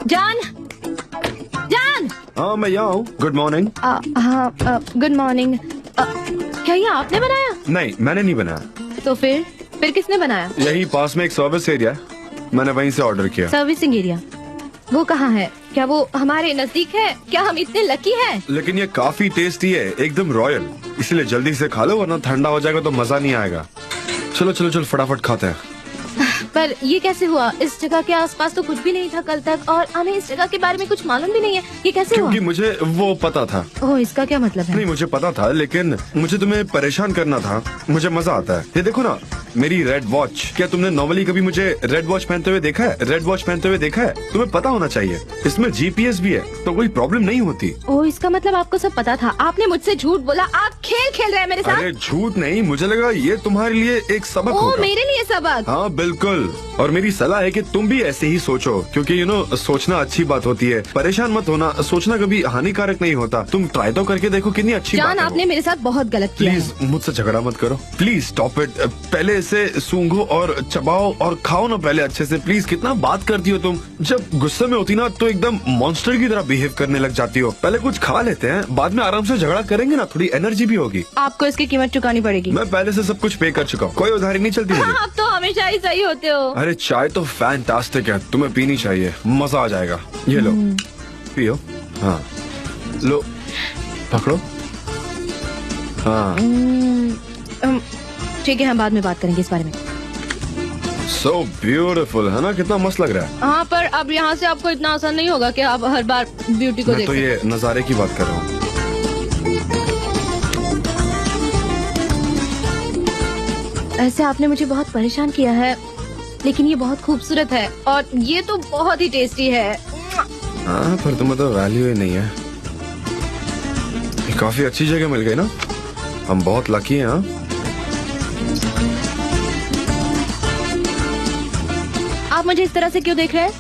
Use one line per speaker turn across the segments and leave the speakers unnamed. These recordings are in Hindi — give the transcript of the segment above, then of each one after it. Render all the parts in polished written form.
जान, जान।
हाँ मैं यहाँ हूँ। Good morning.
हाँ गुड मॉर्निंग। क्या ये आपने बनाया?
नहीं मैंने नहीं बनाया।
तो फिर किसने बनाया?
यही पास में एक सर्विस एरिया है, मैंने वहीं से ऑर्डर किया।
सर्विसिंग एरिया वो कहाँ है? क्या वो हमारे नजदीक है? क्या हम इतने लकी हैं?
लेकिन ये काफी टेस्टी है, एकदम रॉयल, इसलिए जल्दी से खा लो वरना ठंडा हो जाएगा तो मजा नहीं आएगा। चलो चलो चलो फटाफट खाते हैं।
पर ये कैसे हुआ? इस जगह के आसपास तो कुछ भी नहीं था कल तक, और हमें इस जगह के बारे में कुछ मालूम भी नहीं है। ये कैसे हुआ?
क्योंकि मुझे वो पता था।
ओह, इसका क्या मतलब है?
नहीं मुझे पता था, लेकिन मुझे तुम्हें परेशान करना था। मुझे मजा आता है। ये देखो ना मेरी रेड वॉच। क्या तुमने नॉर्मली कभी मुझे रेड वॉच पहनते हुए देखा है? रेड वॉच पहनते हुए देखा है? तुम्हें पता होना चाहिए, इसमें जीपीएस भी है तो कोई प्रॉब्लम नहीं होती।
ओह, इसका मतलब आपको सब पता था। आपने मुझसे झूठ बोला। आप खेल खेल रहे हैं मेरे साथ।
अरे झूठ नहीं, मुझे लगा ये तुम्हारे लिए एक सबक
ओह,
होगा।
मेरे लिए सबक?
हाँ बिल्कुल, और मेरी सलाह है कि तुम भी ऐसे ही सोचो, क्योंकि सोचना अच्छी बात होती है। परेशान मत होना, सोचना कभी हानिकारक नहीं होता। तुम ट्राई तो करके देखो, कितनी अच्छी बात
जान,
है।
आपने मेरे साथ बहुत गलत किया है।
प्लीज मुझसे झगड़ा मत करो, प्लीज स्टॉप इट। पहले इसे सूंघो और चबाओ और खाओ ना पहले अच्छे से। प्लीज, कितना बात करती हो तुम। जब गुस्से में होती ना तो एकदम मॉन्स्टर की तरह बिहेव करने लग जाती हो। पहले कुछ खा लेते हैं, बाद में आराम से झगड़ा करेंगे ना, थोड़ी एनर्जी भी होगी।
आपको इसकी कीमत चुकानी पड़ेगी।
मैं पहले से सब कुछ पे कर चुका हूँ, कोई उधारी नहीं चलती मुझे।
आप तो हमेशा ही सही होते हो।
अरे चाय तो फैंटास्टिक है, तुम्हें पीनी चाहिए, मजा आ जाएगा। ये लो पियो। हाँ लो पकड़ो। हाँ
ठीक है, हम बाद में बात करेंगे इस बारे में।
सो ब्यूटीफुल है ना, कितना मस्त लग रहा है।
हाँ, पर अब यहाँ से आपको इतना आसान नहीं होगा कि आप हर बार ब्यूटी को
मैं
देखें।
तो ये नजारे की बात कर रहा हूँ।
ऐसे आपने मुझे बहुत परेशान किया है, लेकिन ये बहुत खूबसूरत है और ये तो बहुत ही टेस्टी है।
हाँ पर तुम्हें तो वैल्यू ही नहीं है। ये काफी अच्छी जगह मिल गई ना, हम बहुत लकी हैं। हाँ
आप मुझे इस तरह से क्यों देख रहे हैं?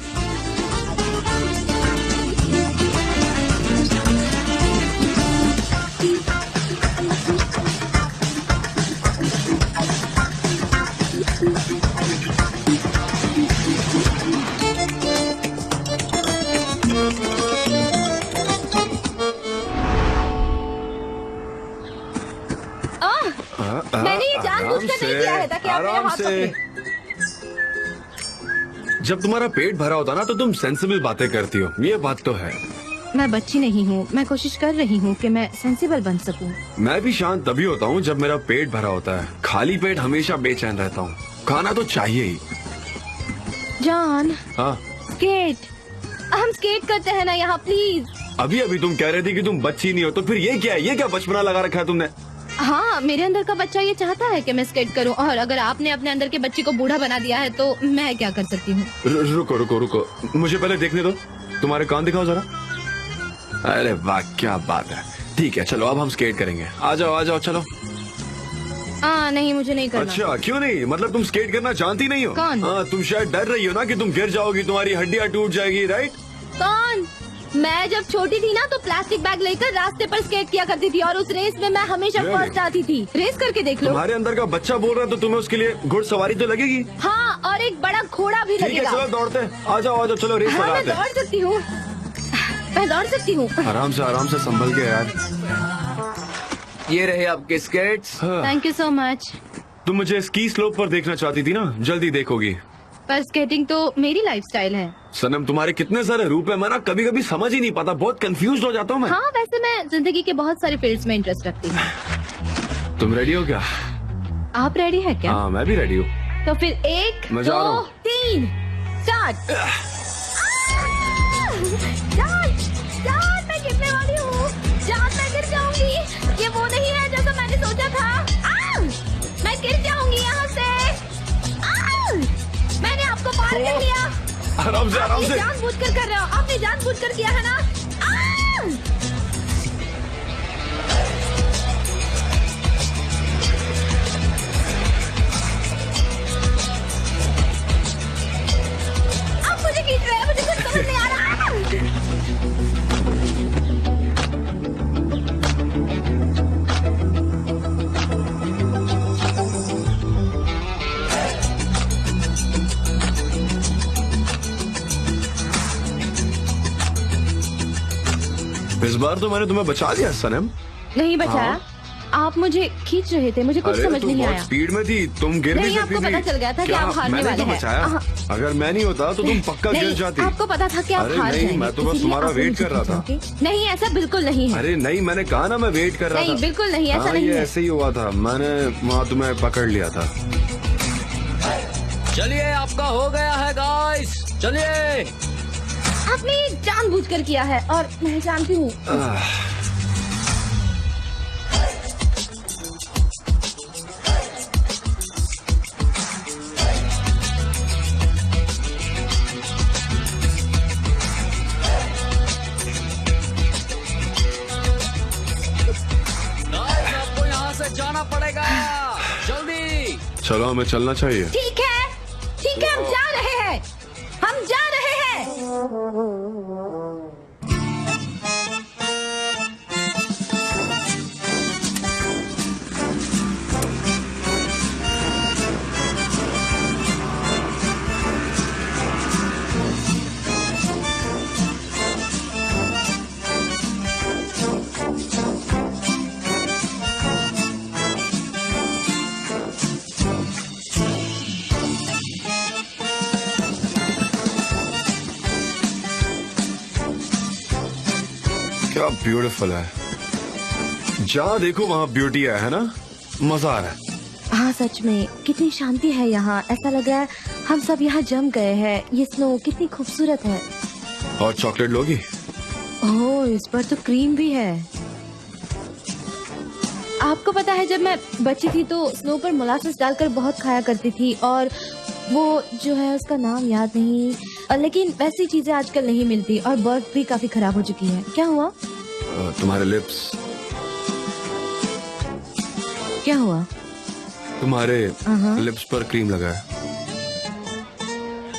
मैंने ये जानबूझकर नहीं किया है ताकि आप मेरे हाथ पकड़ें।
जब तुम्हारा पेट भरा होता ना तो तुम सेंसिबल बातें करती हो, ये बात तो है।
मैं बच्ची नहीं हूँ, मैं कोशिश कर रही हूँ कि मैं सेंसिबल बन सकूँ।
मैं भी शांत तभी होता हूँ जब मेरा पेट भरा होता है। खाली पेट हमेशा बेचैन रहता हूँ, खाना तो चाहिए ही।
जान,
हाँ
स्केट, हम स्केट करते हैं ना यहाँ, प्लीज।
अभी अभी तुम कह रही थी कि तुम बच्ची नहीं हो, तो फिर ये क्या है? ये क्या बचपना लगा रखा है तुमने?
हाँ, मेरे अंदर का बच्चा ये चाहता है कि मैं स्केट करूं, और अगर आपने अपने अंदर के बच्चे को बूढ़ा बना दिया है तो मैं क्या कर सकती हूँ?
रुको रुको रुको, मुझे पहले देखने दो, तुम्हारे कान दिखाओ जरा। अरे वाह क्या बात है। ठीक है चलो अब हम स्केट करेंगे, आ जाओ चलो।
नहीं, मुझे नहीं करना।
अच्छा क्यों नहीं? मतलब तुम स्केट करना जानती नहीं हो?
कौन?
हाँ तुम शायद डर रही हो ना कि तुम गिर जाओगी, तुम्हारी हड्डियाँ टूट जाएगी, राइट?
कौन? मैं जब छोटी थी ना तो प्लास्टिक बैग लेकर रास्ते पर स्केट किया करती थी, और उस रेस में मैं हमेशा
Really?
फर्स्ट आती थी। रेस करके देख लो।
तुम्हारे अंदर का बच्चा बोल रहा है तो तुम्हें उसके लिए घुड़सवारी तो लगेगी।
हाँ, और एक बड़ा घोड़ा भी
ठीक है
लगेगा।
चलो दौड़ते हैं, आ जाओ चलो रेस
हाँ, मैं
लगाते हैं।
दौड़ सकती हूँ, मैं दौड़ सकती हूँ।
आराम से संभल के यार।
ये रहे आपके skates.
Thank you so much.
तुम मुझे स्की स्लोप पर देखना चाहती थी ना, जल्दी देखोगी।
पर स्केटिंग तो मेरी लाइफस्टाइल है।
सनम तुम्हारे कितने सारे रूप है, मैं ना कभी कभी समझ ही नहीं पाता, बहुत कंफ्यूज हो जाता हूँ मैं।
हाँ, वैसे मैं जिंदगी के बहुत सारे फील्ड्स में इंटरेस्ट रखती हूँ।
तुम रेडी हो क्या?
आप रेडी है क्या?
हाँ मैं भी रेडी हूँ।
तो फिर 1
मैं जा रहा
2
हूँ।
3 स्टार्ट। जान, मैं गिरने वाली हूँ। जान, मैं गिर जाऊंगी। ये वो नहीं है जैसा मैंने सोचा था। मैं गिर जाऊंगी यहाँ से। मैंने आपको पार कर लिया।
आराम से
आपने जानबूझकर कर रहे हो, आपने जानबूझकर किया है ना। आप मुझे खींच रहे हैं, मुझे कुछ समझ नहीं आ रहा।
इस बार तो मैंने तुम्हें बचा लिया सनम।
नहीं बचाया, आप मुझे खींच रहे थे, मुझे कुछ
अरे
समझ
तुम
नहीं
बहुत
आया।
स्पीड में थी, तुम गिर भी
नहीं,
सकती
आपको
थी।
पता चल गया था कि
क्या
आप हारने
मैंने
वाले
तो
हैं।
बचाया? अगर मैं नहीं होता तो तुम पक्का गिर
नहीं,
जाती।
आपको पता था कि आप
अरे
हार
नहीं,
जाएंगे,
मैं तो बस
इसीलिए
तुम्हारा
आप
वेट
मुझे
कर रहा था।
खींचोगे। नहीं, ऐसा बिल्कुल नहीं है।
अरे नहीं, मैंने कहा ना मैं वेट कर रहा था।
नहीं, बिल्कुल नहीं, ऐसा
हाँ,
नहीं
ये
है।
ऐसे ही हुआ था, मैंने वहाँ तुम्हें पकड़ लिया था।
चलिए आपका हो गया है गाइस, चलिए।
आपने ये जानबूझकर किया है और मैं जानती हूँ।
गाइस आपको यहाँ से जाना पड़ेगा, जल्दी।
चलो हमें चलना चाहिए।
ठीक है, हम जा रहे हैं, हम जा रहे हैं।
क्या ब्यूटीफुल है, जहाँ देखो वहाँ ब्यूटी है ना, मजा आ रहा है।
हाँ सच में कितनी शांति है यहाँ, ऐसा लग रहा है हम सब यहाँ जम गए हैं। ये स्नो कितनी खूबसूरत है।
और चॉकलेट लोगी?
ओह, इस पर तो क्रीम भी है। आपको पता है जब मैं बच्ची थी तो स्नो पर मोलासेस डालकर बहुत खाया करती थी, और वो जो है उसका नाम याद नहीं, लेकिन वैसी चीजें आजकल नहीं मिलती और बर्फ भी काफी खराब हो चुकी है। क्या हुआ?
तुम्हारे लिप्स।
क्या हुआ?
तुम्हारे लिप्स पर क्रीम लगा है।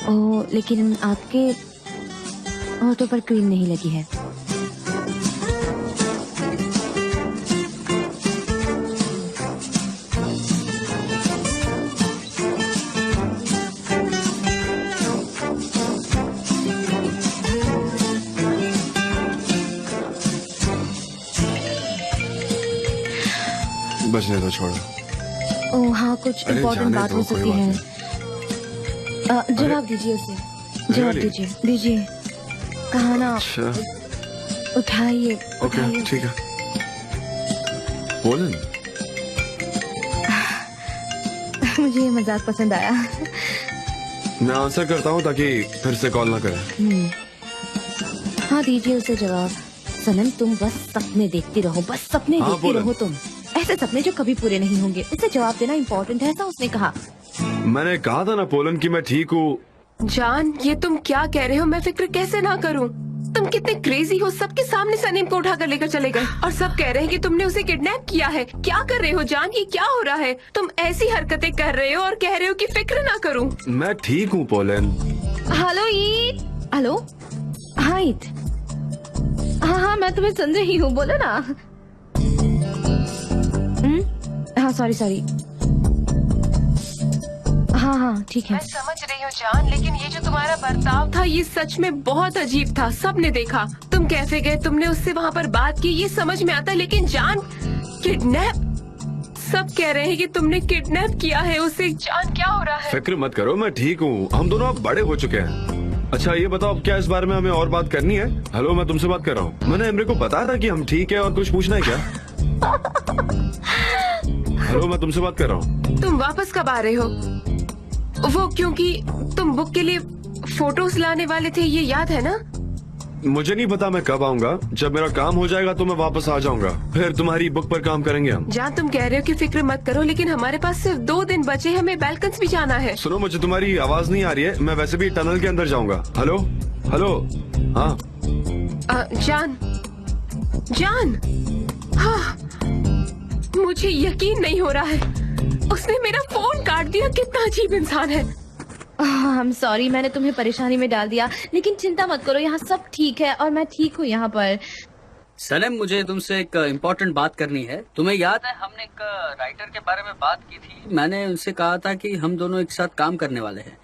ओह, लेकिन आपके होठों पर क्रीम नहीं लगी है।
बचने तो छोड़ो।
ओह हाँ, कुछ
अरे
इम्पोर्टेंट
जाने
बात
दो,
हो
कोई
सकती
बात
है।
नहीं।
जवाब दीजिए उसे, जवाब
Really?
दीजिए। कहा ना,
अच्छा,
उठाइए
ओके
उठाइए।
ठीक है। पोलन,
मुझे ये मजाक पसंद आया।
मैं आंसर करता हूँ ताकि फिर से कॉल ना करें।
हाँ दीजिए उसे जवाब। सनम, तुम बस सपने देखती रहो, बस सपने
हाँ,
देखती
बोलो।
रहो तुम, ऐसे सपने जो कभी पूरे नहीं होंगे। उसे जवाब देना इम्पोर्टेंट है, ऐसा उसने कहा।
मैंने कहा था ना पोलन कि मैं ठीक हूँ।
जान, ये तुम क्या कह रहे हो? मैं फिक्र कैसे ना करूं? तुम कितने क्रेजी हो, सबके सामने सनीम को उठाकर लेकर चले गए और सब कह रहे हैं कि तुमने उसे किडनैप किया है। क्या कर रहे हो जान, ये क्या हो रहा है? तुम ऐसी हरकतें कर रहे हो और कह रहे हो कि फिक्र ना करूं।
मैं ठीक हूँ पोलन।
हेलो ईद। हेलो, हाँ ईद। हाँ, मैं तुम्हें सुन रही हूँ, बोलो ना। हाँ सॉरी। हाँ ठीक है।
मैं समझ रही हूँ जान, लेकिन ये जो तुम्हारा बर्ताव था ये सच में बहुत अजीब था। सबने देखा, तुम कैफे गए, तुमने उससे वहाँ पर बात की, ये समझ में आता। लेकिन जान, किडनैप, सब कह रहे हैं कि तुमने किडनैप किया है उसे। जान, क्या हो रहा है?
फिक्र मत करो, मैं ठीक हूँ। हम दोनों अब बड़े हो चुके हैं। अच्छा ये बताओ, अब क्या इस बारे में हमें और बात करनी है? हेलो, मैं तुमसे बात कर रहा हूँ। मैंने एमरे को बताया था कि हम ठीक है, और कुछ पूछना है क्या? हेलो, मैं तुमसे बात कर रहा हूँ।
तुम वापस कब आ रहे हो? वो क्योंकि तुम बुक के लिए फोटोज लाने वाले थे, ये याद है ना?
मुझे नहीं पता मैं कब आऊंगा। जब मेरा काम हो जाएगा तो मैं वापस आ जाऊंगा, फिर तुम्हारी बुक पर काम करेंगे हम।
जान, तुम कह रहे हो कि फिक्र मत करो, लेकिन हमारे पास सिर्फ 2 दिन बचे, हमें बैल्कन्स भी जाना है।
सुनो, मुझे तुम्हारी आवाज नहीं आ रही है। मैं वैसे भी टनल के अंदर जाऊंगा। हेलो हेलो, हाँ
जान, हाँ, मुझे यकीन नहीं हो रहा है, उसने मेरा फोन काट दिया। कितना अजीब इंसान है।
I'm sorry, मैंने तुम्हें परेशानी में डाल दिया, लेकिन चिंता मत करो, यहाँ सब ठीक है और मैं ठीक हूँ यहाँ पर।
सनम, मुझे तुमसे एक इम्पोर्टेंट बात करनी है। तुम्हें याद है हमने एक राइटर के बारे में बात की थी? मैंने उनसे कहा था कि हम दोनों एक साथ काम करने वाले हैं।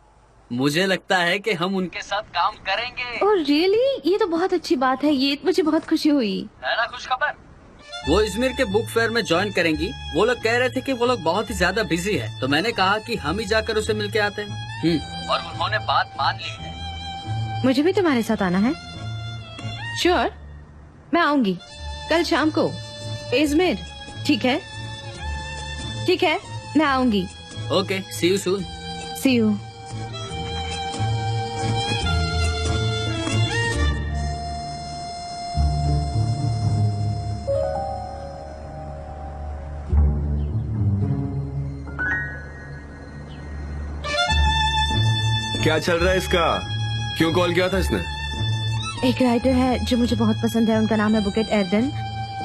मुझे लगता है कि हम उनके साथ काम करेंगे।
ओह रियली, ये तो बहुत अच्छी बात है, ये मुझे बहुत खुशी हुई।
है ना खुश खबर? वो इजमिर के बुक फेयर में ज्वाइन करेंगी। वो लोग कह रहे थे कि वो लोग बहुत ही ज्यादा बिजी है, तो मैंने कहा कि हम ही जाकर उसे मिलके आते हैं। और उन्होंने बात मान ली है।
मुझे भी तुम्हारे साथ आना है? श्योर, मैं आऊंगी कल शाम को इजमिर। ठीक है, ठीक है, मैं आऊंगी।
Okay, see you soon.
See you.
क्या चल रहा है इसका? क्यों कॉल किया था इसने?
एक राइटर है जो मुझे बहुत पसंद है, उनका नाम है बुकेट एर्डन,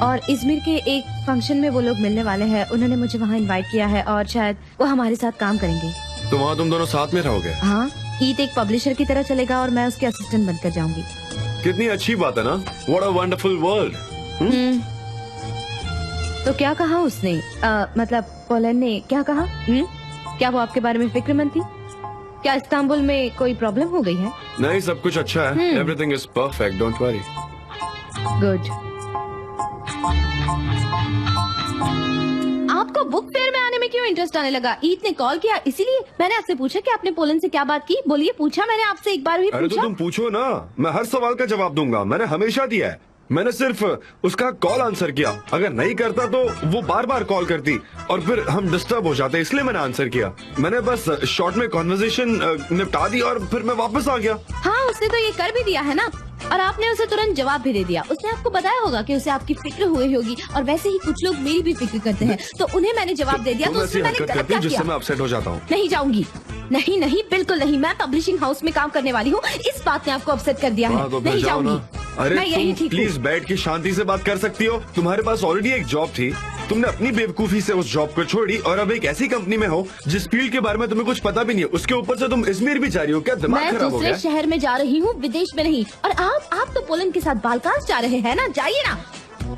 और इजमिर के एक फंक्शन में वो लोग मिलने वाले हैं। उन्होंने मुझे वहाँ इनवाइट किया है और शायद वो हमारे साथ काम करेंगे।
तो वहाँ तुम दोनों साथ में रहोगे?
हाँ, ईद एक पब्लिशर की तरह चलेगा और मैं उसके असिस्टेंट बनकर जाऊंगी।
कितनी अच्छी बात है ना। What a wonderful world.
तो क्या कहा उसने? मतलब पोलैंड ने क्या कहा? क्या वो आपके बारे में फिक्रमंद थी? क्या इस्तांबुल में कोई प्रॉब्लम हो गई है?
नहीं, सब कुछ अच्छा है। Everything is perfect, don't worry.
Good. आपको बुक फेयर में आने में क्यों इंटरेस्ट आने लगा? ईद ने कॉल किया इसीलिए? मैंने आपसे पूछा कि आपने पोलैंड से क्या बात की। बोलिए, पूछा मैंने आपसे एक बार भी
अरे तो
पूछा?
तुम पूछो ना, मैं हर सवाल का जवाब दूंगा। मैंने हमेशा दिया है। मैंने सिर्फ उसका कॉल आंसर किया। अगर नहीं करता तो वो बार बार कॉल करती और फिर हम डिस्टर्ब हो जाते, इसलिए मैंने आंसर किया। मैंने बस शॉर्ट में कॉन्वर्सेशन निपटा दी और फिर मैं वापस आ गया।
हाँ, उसने तो ये कर भी दिया है ना, और आपने उसे तुरंत जवाब भी दे दिया। उसने आपको बताया होगा कि उसे आपकी फिक्र हुई होगी, और वैसे ही कुछ लोग मेरी भी फिक्र करते हैं, तो उन्हें मैंने जवाब दे दिया।
तुम
तो
ऐसी
उसमें मैंने
हरकत
गलत
करती
क्या
हो जिससे
किया?
मैं अपसेट हो जाता हूँ।
नहीं जाऊंगी, नहीं नहीं, बिल्कुल नहीं। मैं पब्लिशिंग हाउस में काम करने वाली हूँ, इस बात ने आपको अपसेट कर दिया है।
हाँ, तो फिर
नहीं
जाओ ना।
जाऊंगी।
अरे
मैं यही
तुम
ठीक
प्लीज बैठ के शांति से बात कर सकती हो। तुम्हारे पास ऑलरेडी एक जॉब थी, तुमने अपनी बेवकूफी से उस जॉब को छोड़ी और अब एक ऐसी कंपनी में हो जिस फील्ड के बारे में तुम्हें कुछ पता भी नहीं है। उसके ऊपर से तुम इजमिर भी जा रही हो। क्या दिमाग
मैं
खराब हो
दूसरे
गया?
शहर में जा रही हूँ, विदेश में नहीं। और आप तो पोलैंड के साथ बाल्कान जा रहे हैं ना? जाइए ना,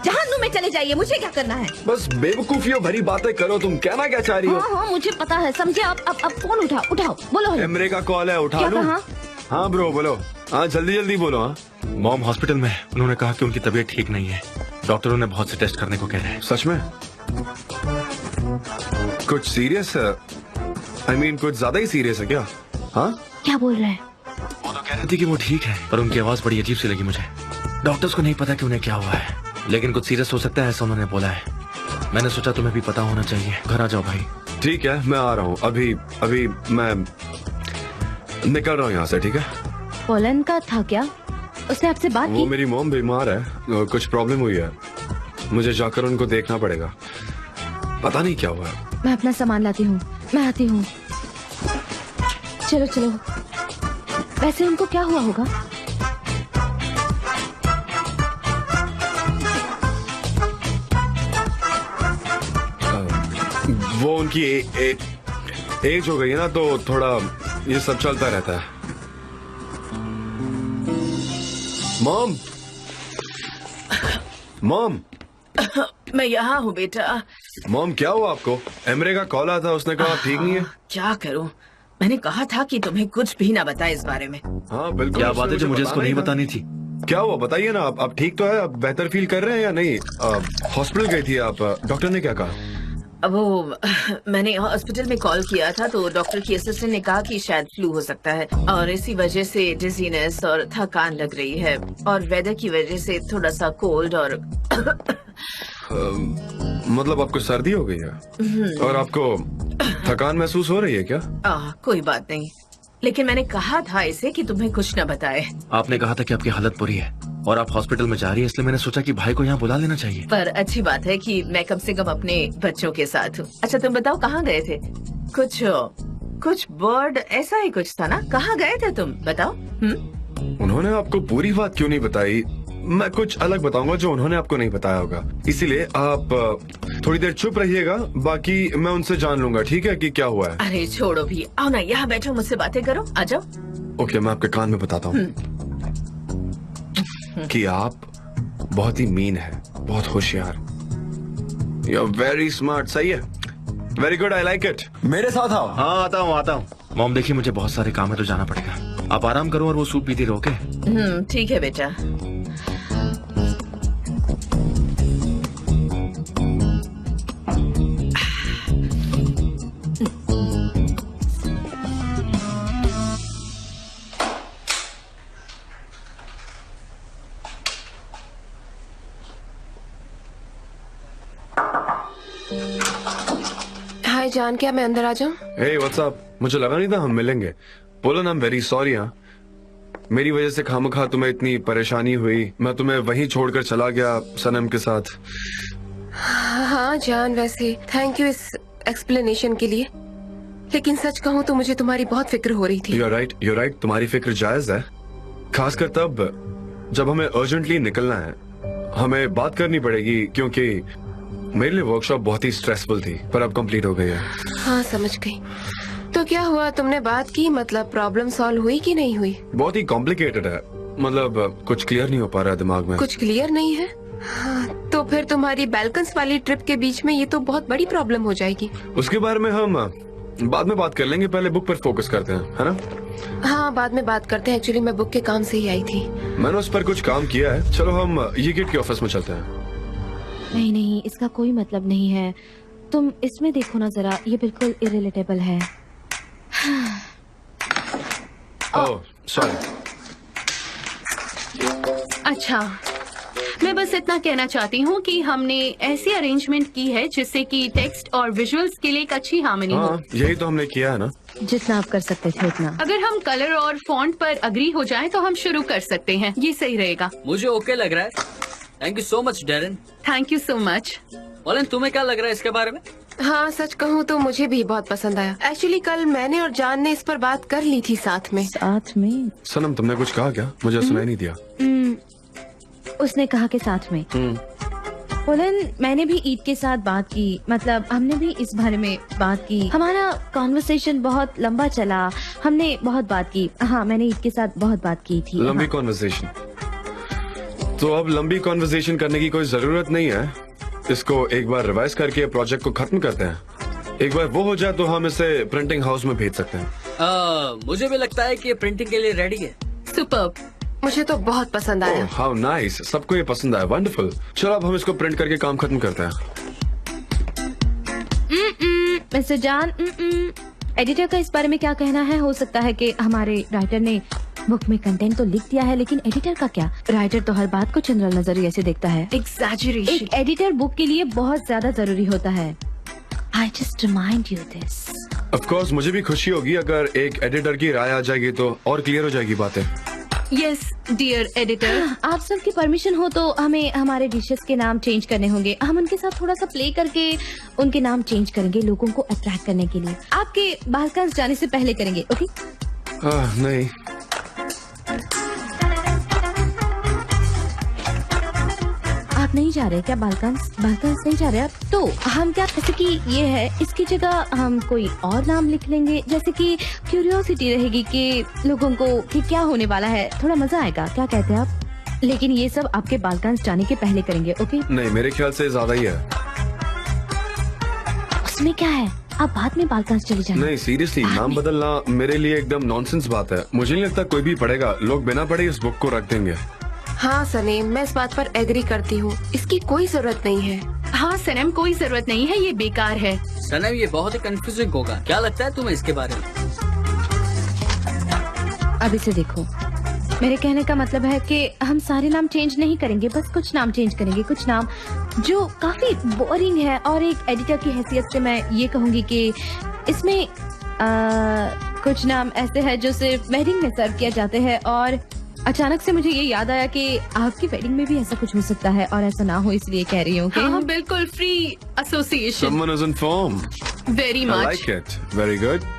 जहन्नुम में चले जाइए, मुझे क्या करना है?
बस बेवकूफियों भरी बातें करो। तुम कहना क्या चाह रही हो?
हाँ, मुझे पता है, समझे? अब फोन उठाओ, बोलो। हेलो।
एमरे का कॉल है, उठा
क्या
लूं?
कहा?
हाँ ब्रो, बोलो। हाँ, जल्दी जल्दी बोलो। हाँ,
मॉम हॉस्पिटल में। उन्होंने कहा कि उनकी तबीयत ठीक नहीं है। डॉक्टरों ने बहुत से टेस्ट करने को कह रहे हैं।
सच में? कुछ सीरियस है? I mean, कुछ ज्यादा ही सीरियस है क्या? हाँ,
क्या बोल रहे हैं?
वो तो कह रही थी कि वो ठीक है, पर उनकी आवाज बड़ी अजीब सी लगी मुझे। डॉक्टर्स को नहीं पता कि उन्हें क्या हुआ है, लेकिन कुछ सीरियस हो सकता है ऐसा उन्होंने बोला है। मैंने सोचा तुम्हें भी पता होना चाहिए। घर आ जाओ भाई।
ठीक है, मैं आ रहा हूँ। अभी मैं निकल रहा हूँ यहाँ से, ठीक है?
पोलैंड का था क्या? उसने आपसे बात
वो
की?
मेरी मॉम बीमार है, कुछ प्रॉब्लम हुई है। मुझे जाकर उनको देखना पड़ेगा। पता नहीं क्या हुआ है।
मैं अपना सामान लाती हूँ, मैं आती हूँ। चलो। वैसे उनको क्या हुआ होगा?
वो उनकी एज हो गई है ना, तो थोड़ा ये सब चलता रहता है। मॉम,
मैं यहाँ हूँ बेटा।
मॉम क्या हुआ आपको? एमरे का कॉल आया था, उसने कहा आप ठीक नहीं है।
क्या करूँ? मैंने कहा था कि तुम्हें कुछ भी ना बताए इस बारे में।
हाँ बिल्कुल।
क्या
उसने
बात है जो मुझे इसको नहीं
था।
बतानी थी?
क्या हुआ बताइए ना। आप ठीक तो है? आप बेहतर फील कर रहे हैं या नहीं? हॉस्पिटल गई थी आप? डॉक्टर ने क्या कहा?
वो मैंने हॉस्पिटल में कॉल किया था, तो डॉक्टर की असिस्टेंट ने कहा कि शायद फ्लू हो सकता है और इसी वजह से डिजीनेस और थकान लग रही है, और वेदर की वजह से थोड़ा सा कोल्ड और
मतलब आपको सर्दी हो गई है और आपको थकान महसूस हो रही है क्या?
कोई बात नहीं, लेकिन मैंने कहा था इसे कि तुम्हें कुछ न बताए।
आपने कहा था कि आपकी हालत बुरी है और आप हॉस्पिटल में जा रही है, इसलिए मैंने सोचा कि भाई को यहाँ बुला लेना चाहिए।
पर अच्छी बात है कि मैं कम से कम अपने बच्चों के साथ हूँ। अच्छा तुम बताओ, कहाँ गए थे? कुछ बर्ड ऐसा ही कुछ था ना? कहाँ गए थे तुम, बताओ।
उन्होंने आपको पूरी बात क्यों नहीं बताई? मैं कुछ अलग बताऊंगा जो उन्होंने आपको नहीं बताया होगा, इसीलिए आप थोड़ी देर चुप रहिएगा, बाकी मैं उनसे जान लूंगा, ठीक है, कि क्या हुआ है।
अरे छोड़ो भी, आओ ना यहाँ बैठो, मुझसे बातें करो, आ जाओ।
ओके, मैं आपके कान में बताता हूँ कि आप बहुत ही मीन है, बहुत होशियार। You are very smart. सही है, very good, I like it.
मेरे साथ आओ।
हाँ आता हूँ। मॉम देखिए मुझे बहुत सारे काम है तो जाना पड़ेगा। आप आराम करो और वो सूप पीती रहो, ओके?
ठीक है बेटा।
हाय जान, क्या मैं अंदर आ जाऊं?
Hey what's up? मुझे लगा नहीं था हम मिलेंगे। बोलो ना, आई एम वेरी सॉरी। हाँ, मेरी वजह से खामखा तुम्हें इतनी परेशानी हुई। मैं तुम्हें वहीं छोड़कर चला गया सनम के साथ।
हाँ जान, वैसे थैंक यू इस एक्सप्लेनेशन के लिए, लेकिन सच कहूँ तो मुझे तुम्हारी बहुत फिक्र हो रही थी।
You're right, तुम्हारी फिक्र जायज है, खासकर तब जब हमें अर्जेंटली निकलना है। हमें बात करनी पड़ेगी क्योंकि मेरे लिए वर्कशॉप बहुत ही स्ट्रेसफुल थी, पर अब कंप्लीट हो गई है।
हाँ समझ गई। तो क्या हुआ, तुमने बात की, मतलब प्रॉब्लम सॉल्व हुई कि नहीं हुई?
बहुत ही कॉम्प्लिकेटेड है, मतलब कुछ क्लियर नहीं हो पा रहा है दिमाग में।
कुछ क्लियर नहीं है? हाँ, तो फिर तुम्हारी बैल्कन्स वाली ट्रिप के बीच में ये तो बहुत बड़ी प्रॉब्लम हो जाएगी।
उसके बारे में हम बाद में बात कर लेंगे, पहले बुक पर फोकस करते हैं, है ना?
हाँ बाद में बात करते हैं। एक्चुअली मैं बुक के काम से ही आई थी।
मैंने उस पर कुछ काम किया है। चलो हम ये गेट के ऑफिस में चलते हैं।
नहीं, इसका कोई मतलब नहीं है। तुम इसमें देखो ना जरा, ये बिल्कुल इरिलेटेबल है।
Oh sorry.
अच्छा, मैं बस इतना कहना चाहती हूँ कि हमने ऐसी अरेंजमेंट की है जिससे कि टेक्स्ट और विजुअल्स के लिए एक अच्छी हार्मनी हो।
हाँ, यही तो हमने किया है ना।
जितना आप कर सकते थे उतना।
अगर हम कलर और फॉन्ट पर अग्री हो जाएं तो हम शुरू कर सकते हैं, ये सही रहेगा।
मुझे ओके लग रहा है। Thank you so much Darren.
Thank you so much.
Alan, तुम्हें क्या लग रहा है इसके बारे में?
हाँ सच कहूँ तो मुझे भी बहुत पसंद आया। एक्चुअली कल मैंने और जान ने इस पर बात कर ली थी साथ में।
साथ में?
सनम तुमने कुछ कहा क्या? मुझे सुनाई नहीं दिया।
उसने कहा कि साथ में। पुलन, मैंने भी ईद के साथ बात की, मतलब हमने भी इस बारे में बात की। हमारा कॉन्वर्सेशन बहुत लंबा चला, हमने बहुत बात की। हाँ, मैंने ईद के साथ बहुत बात की थी।
लंबी
हाँ।
कॉन्वर्सेशन। तो अब लंबी कॉन्वर्सेशन करने की कोई जरूरत नहीं है। इसको एक बार रिवाइज करके प्रोजेक्ट को खत्म करते हैं। एक बार वो हो जाए तो हम इसे प्रिंटिंग हाउस में भेज सकते हैं।
मुझे भी लगता है कि ये प्रिंटिंग के लिए रेडी है।
सुपर्ब।
मुझे तो बहुत पसंद आया।
हाउ नाइस, सबको ये पसंद आया। वंडरफुल। चलो अब हम इसको प्रिंट करके काम खत्म करते हैं।
मिस्टर जान, एडिटर का इस बारे में क्या कहना है? हो सकता है कि हमारे राइटर ने बुक में कंटेंट तो लिख दिया है, लेकिन एडिटर का क्या? राइटर तो हर बात को जनरल नजरिए से देखता है।
एग्जैजरेशन।
एक एडिटर बुक के लिए बहुत ज्यादा जरूरी होता है। I just remind you this.
Of course मुझे भी खुशी होगी अगर एक एडिटर की राय आ जाएगी तो और क्लियर हो जाएगी बातें।
Yes dear editor.
आप सबकी परमिशन हो तो हमें हमारे डिशेस के नाम चेंज करने होंगे। हम उनके साथ थोड़ा सा प्ले करके उनके नाम चेंज करेंगे, लोगों को अट्रैक्ट करने के लिए। आपके बालकांस जाने से पहले करेंगे, ओके?
नहीं,
आप नहीं जा रहे क्या? बालकांस नहीं जा रहे आप? तो हम क्या, जैसे कि ये है, इसकी जगह हम कोई और नाम लिख लेंगे, जैसे कि क्यूरियोसिटी रहेगी कि लोगों को कि क्या होने वाला है, थोड़ा मजा आएगा। क्या कहते हैं आप? लेकिन ये सब आपके बालकांस जाने के पहले करेंगे, ओके?
नहीं, मेरे ख्याल से ज्यादा ही है।
उसमें क्या है, आप बाद में बालकांस चले जाना।
नहीं सीरियसली, नाम बदलना मेरे लिए एकदम नॉनसेंस बात है। मुझे नहीं लगता कोई भी पढ़ेगा। लोग बिना पढ़े इस बुक को रख देंगे।
हाँ सनीम, मैं इस बात पर एग्री करती हूँ। इसकी कोई जरूरत नहीं है।
हाँ सनम, कोई जरूरत नहीं है, ये बेकार है।
सनम, ये बहुत ही कंफ्यूजिंग होगा। क्या लगता है तुम्हें इसके बारे में?
अब इसे देखो, मेरे कहने का मतलब है कि हम सारे नाम चेंज नहीं करेंगे, बस कुछ नाम चेंज करेंगे। कुछ नाम जो काफी बोरिंग है, और एक एडिटर की हैसियत से मैं ये कहूंगी कि इसमें कुछ नाम ऐसे हैं जो सिर्फ वेडिंग में सर्व किया जाते हैं। और अचानक से मुझे ये याद आया कि आपकी वेडिंग में भी ऐसा कुछ हो सकता है, और ऐसा ना हो इसलिए कह रही हूँ कि
हाँ बिल्कुल, free association.
Someone is informed.
Very
I
much.
like it. Very good.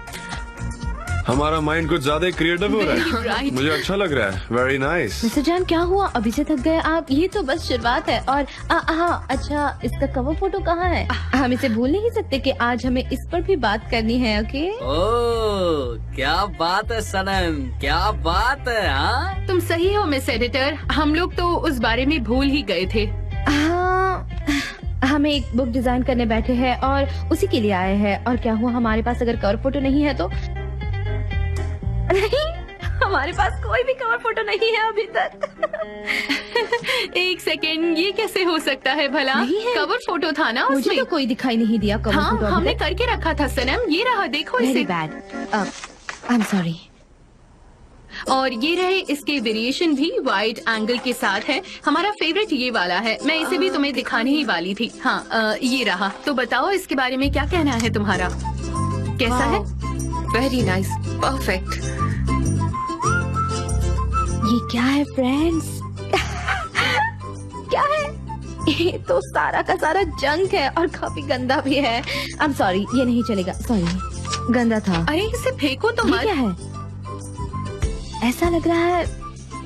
हमारा माइंड कुछ ज्यादा क्रिएटिव हो रहा है।
Right.
मुझे अच्छा लग रहा है। Very nice.
मिस्टर जान, क्या हुआ? अभी से थक गए आप? ये तो बस शुरुआत है। और हाँ, अच्छा, इसका कवर फोटो कहाँ है? हम इसे भूल नहीं सकते कि आज हमें इस पर भी बात करनी है, ओके?
ओह, क्या बात है सनम, क्या बात है। हाँ,
तुम सही हो मिस एडिटर, हम लोग तो उस बारे में भूल ही गए थे।
हाँ, हम एक बुक डिजाइन करने बैठे हैं और उसी के लिए आए हैं। और क्या हुआ, हमारे पास अगर कवर फोटो नहीं है तो नहीं, हमारे पास कोई भी कवर फोटो नहीं है अभी तक।
एक सेकेंड, ये कैसे हो सकता है भला?
नहीं है।
कवर फोटो था ना
मुझे
उसमें।
तो कोई दिखाई नहीं दिया कवर
हाँ,
फोटो।
हमने करके रखा था सनम, ये रहा, देखो
वेरी
इसे।
बैड। I am sorry.
और ये रहे, इसके वेरिएशन भी वाइड एंगल के साथ है। हमारा फेवरेट ये वाला है, मैं इसे भी तुम्हें दिखाने ही वाली थी। हाँ, ये रहा। तो बताओ इसके बारे में क्या कहना है तुम्हारा? कैसा है?
Very nice, perfect.
ये क्या है फ्रेंड्स? क्या है? ये तो सारा का सारा जंक है और काफी गंदा भी है। आई एम सॉरी, ये नहीं चलेगा। सॉरी, गंदा था।
अरे इसे फेंको तो
ये
मत।
क्या है? ऐसा लग रहा है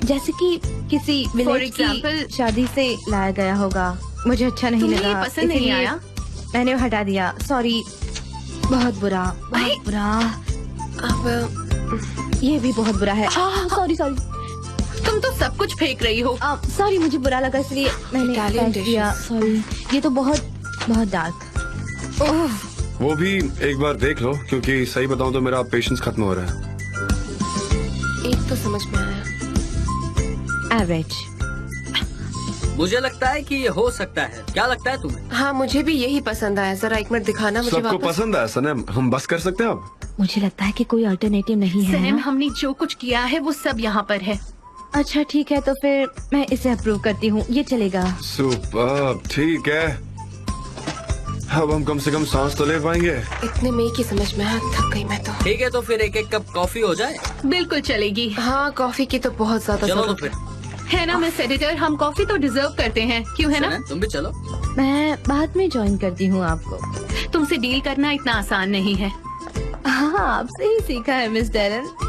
जैसे कि किसी विलेज
example-
की शादी से लाया गया होगा। मुझे अच्छा नहीं
तुम्हें
लगा,
ये पसंद नहीं
इसीलिए
आया?
मैंने हटा दिया। सॉरी, बहुत बुरा, बहुत बुरा।
अब
ये भी बहुत बुरा है। सॉरी सॉरी
तुम तो सब कुछ फेंक रही हो।
सॉरी, मुझे बुरा लगा इसलिए मैंने
Italian
फेंक दिया। सॉरी, ये तो बहुत बहुत डार्क। ओह,
वो भी एक बार देख लो, क्योंकि सही बताऊं तो मेरा पेशेंस खत्म हो रहा है।
एक तो समझ में आया।
एवरेज।
मुझे लगता है कि ये हो सकता है। क्या लगता है तुम्हें?
हाँ, मुझे भी यही पसंद आया। जरा एक मिनट दिखाना मुझे
सबको
वापस।
पसंद आया सनम? हम बस कर सकते हैं अब?
मुझे लगता है कि कोई अल्टरनेटिव नहीं है
सनम,
ना?
हमने जो कुछ किया है वो सब यहाँ पर है।
अच्छा ठीक है, तो फिर मैं इसे अप्रूव करती हूँ, ये चलेगा।
सुपर, ठीक है। अब हम कम से कम सांस तो ले पाएंगे।
इतने में ही समझ में आया, थक गई मैं तो।
ठीक है, तो फिर एक एक कप कॉफी हो जाए।
बिल्कुल चलेगी।
हाँ, कॉफी की तो बहुत ज्यादा
चलो तो
जरूरत
फिर।
है।
है ना मिस एडिटर, हम कॉफी तो डिजर्व करते हैं, क्यों है ना?
सनम, तुम भी चलो।
मैं बाद में ज्वाइन करती हूँ आपको।
तुमसे डील करना इतना आसान नहीं है।
हाँ, आपसे ही सीखा है मिस डेरन।